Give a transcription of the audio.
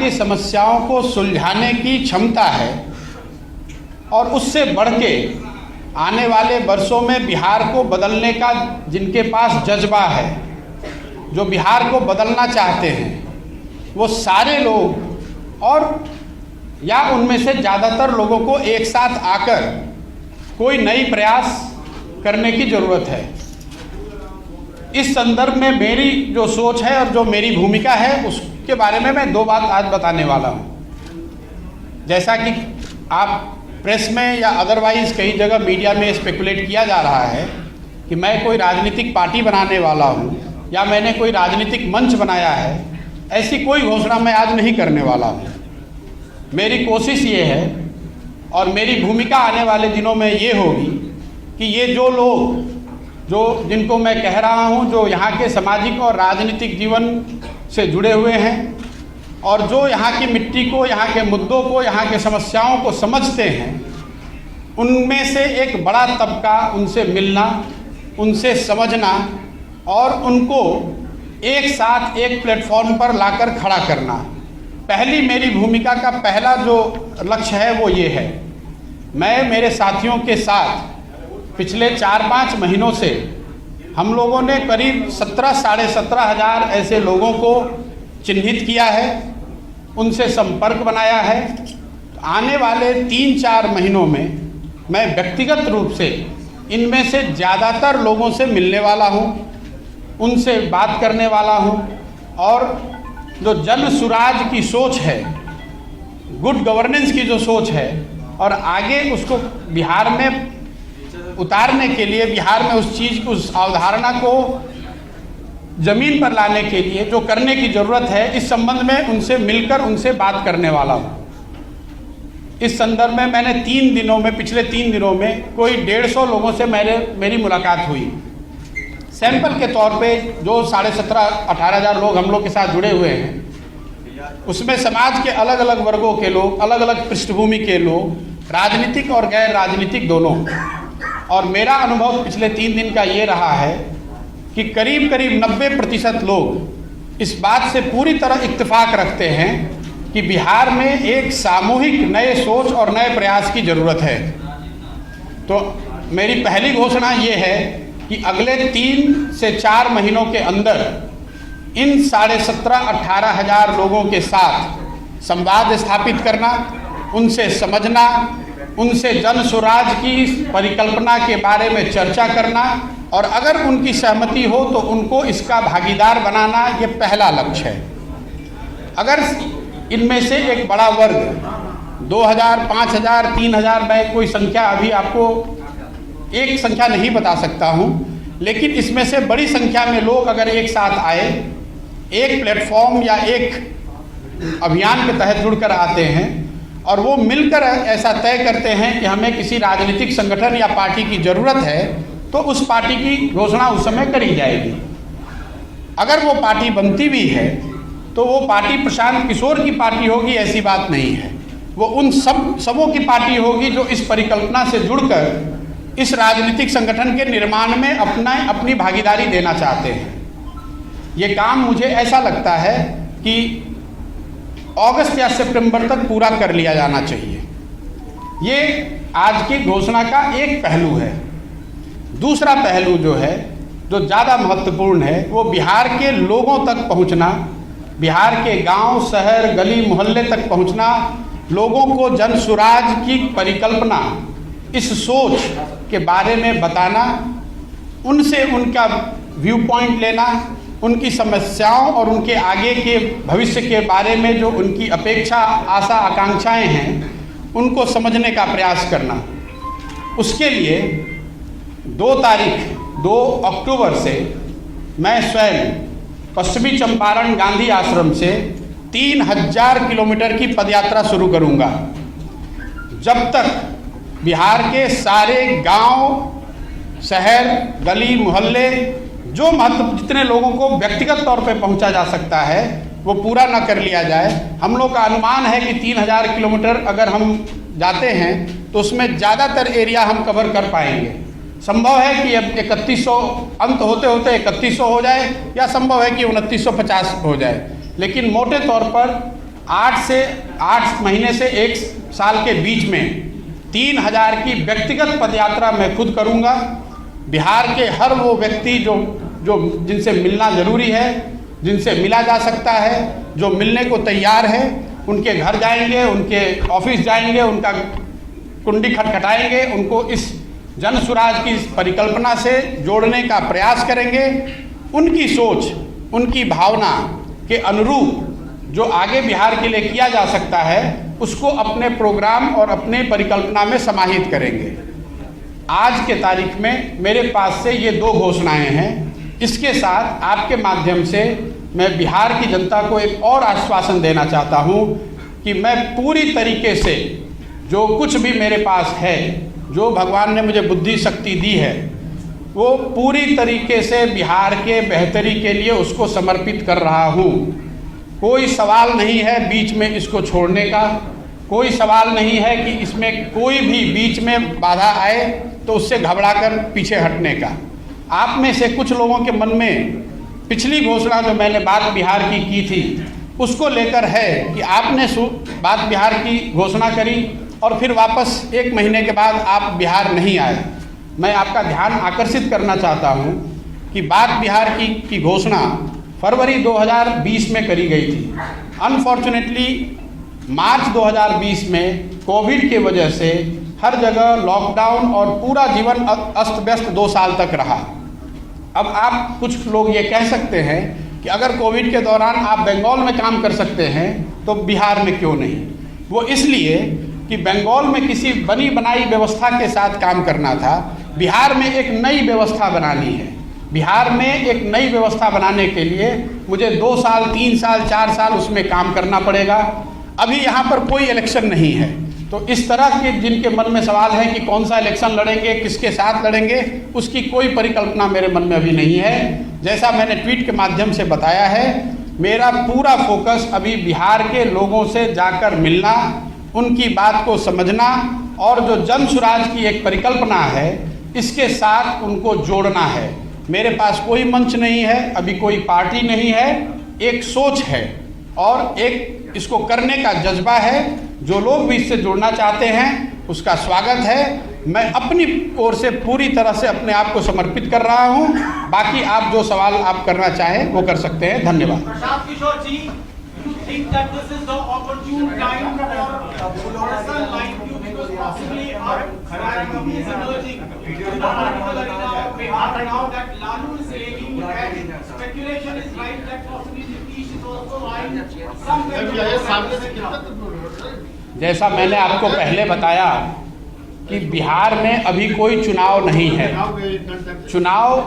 की समस्याओं को सुलझाने की क्षमता है और उससे बढ़ के आने वाले वर्षों में बिहार को बदलने का जिनके पास जज्बा है, जो बिहार को बदलना चाहते हैं, वो सारे लोग और या उनमें से ज़्यादातर लोगों को एक साथ आकर कोई नई प्रयास करने की ज़रूरत है। इस संदर्भ में मेरी जो सोच है और जो मेरी भूमिका है उसके बारे में मैं दो बात आज बताने वाला हूँ। जैसा कि आप प्रेस में या अदरवाइज़ कई जगह मीडिया में स्पेकुलेट किया जा रहा है कि मैं कोई राजनीतिक पार्टी बनाने वाला हूँ या मैंने कोई राजनीतिक मंच बनाया है, ऐसी कोई घोषणा मैं आज नहीं करने वाला हूँ। मेरी कोशिश ये है और मेरी भूमिका आने वाले दिनों में ये होगी कि ये जो लोग जिनको मैं कह रहा हूँ, जो यहाँ के सामाजिक और राजनीतिक जीवन से जुड़े हुए हैं और जो यहाँ की मिट्टी को, यहाँ के मुद्दों को, यहाँ के समस्याओं को समझते हैं, उनमें से एक बड़ा तबका उनसे मिलना, उनसे समझना और उनको एक साथ एक प्लेटफॉर्म पर लाकर खड़ा करना। पहली मेरी भूमिका का पहला जो लक्ष्य है वो ये है, मैं मेरे साथियों के साथ पिछले 4-5 महीनों से हम लोगों ने करीब 17,500 ऐसे लोगों को चिन्हित किया है, उनसे संपर्क बनाया है। आने वाले 3-4 महीनों में मैं व्यक्तिगत रूप से इनमें से ज़्यादातर लोगों से मिलने वाला हूँ, उनसे बात करने वाला हूँ और जो जन सुराज की सोच है, गुड गवर्नेंस की जो सोच है और आगे उसको बिहार में उतारने के लिए, बिहार में उस चीज़ को, उस अवधारणा को ज़मीन पर लाने के लिए जो करने की ज़रूरत है, इस संबंध में उनसे मिलकर उनसे बात करने वाला हूँ। इस संदर्भ में मैंने पिछले 3 दिनों में कोई 150 लोगों से मेरी मुलाकात हुई। सैंपल के तौर पे जो 17,500-18,000 लोग हम लोग के साथ जुड़े हुए हैं, उसमें समाज के अलग अलग वर्गों के लोग, अलग अलग पृष्ठभूमि के लोग, राजनीतिक और गैर राजनीतिक दोनों। और मेरा अनुभव पिछले 3 दिन का ये रहा है कि करीब 90% लोग इस बात से पूरी तरह इत्तेफाक रखते हैं कि बिहार में एक सामूहिक नए सोच और नए प्रयास की ज़रूरत है। तो मेरी पहली घोषणा ये है कि अगले 3 से 4 महीनों के अंदर इन 17,500-18,000 लोगों के साथ संवाद स्थापित करना, उनसे समझना, उनसे जन स्वराज की परिकल्पना के बारे में चर्चा करना और अगर उनकी सहमति हो तो उनको इसका भागीदार बनाना, ये पहला लक्ष्य है। अगर इनमें से एक बड़ा वर्ग 2,000, 5,000, 3,000, मैं कोई संख्या अभी आपको एक संख्या नहीं बता सकता हूँ, लेकिन इसमें से बड़ी संख्या में लोग अगर एक साथ आए, एक प्लेटफॉर्म या एक अभियान के तहत जुड़कर आते हैं और वो मिलकर ऐसा तय करते हैं कि हमें किसी राजनीतिक संगठन या पार्टी की ज़रूरत है, तो उस पार्टी की घोषणा उस समय करी जाएगी। अगर वो पार्टी बनती भी है तो वो पार्टी प्रशांत किशोर की पार्टी होगी, ऐसी बात नहीं है। वो उन सबों की पार्टी होगी जो इस परिकल्पना से जुड़कर इस राजनीतिक संगठन के निर्माण में अपनी भागीदारी देना चाहते हैं। ये काम मुझे ऐसा लगता है कि अगस्त या सितंबर तक पूरा कर लिया जाना चाहिए। ये आज की घोषणा का एक पहलू है। दूसरा पहलू जो है, जो ज़्यादा महत्वपूर्ण है, वो बिहार के लोगों तक पहुंचना, बिहार के गांव, शहर, गली मोहल्ले तक पहुंचना, लोगों को जन सुराज की परिकल्पना, इस सोच के बारे में बताना, उनसे उनका व्यू पॉइंट लेना, उनकी समस्याओं और उनके आगे के भविष्य के बारे में जो उनकी अपेक्षा, आशा, आकांक्षाएं हैं, उनको समझने का प्रयास करना। उसके लिए 2 अक्टूबर से मैं स्वयं पश्चिमी चंपारण गांधी आश्रम से 3,000 किलोमीटर की पदयात्रा शुरू करूंगा। जब तक बिहार के सारे गांव, शहर, गली मोहल्ले, जो जितने लोगों को व्यक्तिगत तौर पे पहुंचा जा सकता है, वो पूरा ना कर लिया जाए। हम लोग का अनुमान है कि 3,000 किलोमीटर अगर हम जाते हैं तो उसमें ज़्यादातर एरिया हम कवर कर पाएंगे। संभव है कि अब 3100 अंत होते होते 3100 हो जाए, या संभव है कि 2950 हो जाए, लेकिन मोटे तौर पर 8 महीने से 1 साल के बीच में 3000 की व्यक्तिगत पदयात्रा मैं खुद करूंगा। बिहार के हर वो व्यक्ति जो जिनसे मिलना ज़रूरी है, जिनसे मिला जा सकता है, जो मिलने को तैयार है, उनके घर जाएंगे, उनके ऑफिस जाएंगे, उनका कुंडी खटखटाएंगे, उनको इस जन सुराज की इस परिकल्पना से जोड़ने का प्रयास करेंगे। उनकी सोच, उनकी भावना के अनुरूप जो आगे बिहार के लिए किया जा सकता है उसको अपने प्रोग्राम और अपने परिकल्पना में समाहित करेंगे। आज के तारीख में मेरे पास से ये 2 घोषणाएं हैं। इसके साथ आपके माध्यम से मैं बिहार की जनता को एक और आश्वासन देना चाहता हूँ कि मैं पूरी तरीके से जो कुछ भी मेरे पास है, जो भगवान ने मुझे बुद्धि शक्ति दी है, वो पूरी तरीके से बिहार के बेहतरी के लिए उसको समर्पित कर रहा हूँ। कोई सवाल नहीं है बीच में इसको छोड़ने का, कोई सवाल नहीं है कि इसमें कोई भी बीच में बाधा आए तो उससे घबराकर पीछे हटने का। आप में से कुछ लोगों के मन में पिछली घोषणा जो मैंने बात बिहार की थी उसको लेकर है कि आपने बात बिहार की घोषणा करी और फिर वापस 1 महीने के बाद आप बिहार नहीं आए। मैं आपका ध्यान आकर्षित करना चाहता हूँ कि बात बिहार की घोषणा फरवरी 2020 में करी गई थी। अनफॉर्चुनेटली मार्च 2020 में कोविड के वजह से हर जगह लॉकडाउन और पूरा जीवन अस्त व्यस्त 2 साल तक रहा। अब आप कुछ लोग ये कह सकते हैं कि अगर कोविड के दौरान आप बंगाल में काम कर सकते हैं तो बिहार में क्यों नहीं। वो इसलिए कि बंगाल में किसी बनी बनाई व्यवस्था के साथ काम करना था, बिहार में एक नई व्यवस्था बनानी है। बिहार में एक नई व्यवस्था बनाने के लिए मुझे 2 साल, 3 साल, 4 साल उसमें काम करना पड़ेगा। अभी यहाँ पर कोई इलेक्शन नहीं है, तो इस तरह के जिनके मन में सवाल है कि कौन सा इलेक्शन लड़ेंगे, किसके साथ लड़ेंगे, उसकी कोई परिकल्पना मेरे मन में अभी नहीं है। जैसा मैंने ट्वीट के माध्यम से बताया है, मेरा पूरा फोकस अभी बिहार के लोगों से जाकर मिलना, उनकी बात को समझना और जो जन सुराज की एक परिकल्पना है इसके साथ उनको जोड़ना है। मेरे पास कोई मंच नहीं है, अभी कोई पार्टी नहीं है, एक सोच है और एक इसको करने का जज्बा है। जो लोग भी इससे जुड़ना चाहते हैं उसका स्वागत है। मैं अपनी ओर से पूरी तरह से अपने आप को समर्पित कर रहा हूं। बाकी आप जो सवाल आप करना चाहें वो कर सकते हैं। धन्यवाद। प्रशांत किशोर जी, you think that this is the opportune time for person like you because possibly our family is emerging in the political arena of Bihar now that Lalu is saying that speculation is right that possibly Nitish is also lying somewhere. जैसा मैंने आपको पहले बताया कि बिहार में अभी कोई चुनाव नहीं है। चुनाव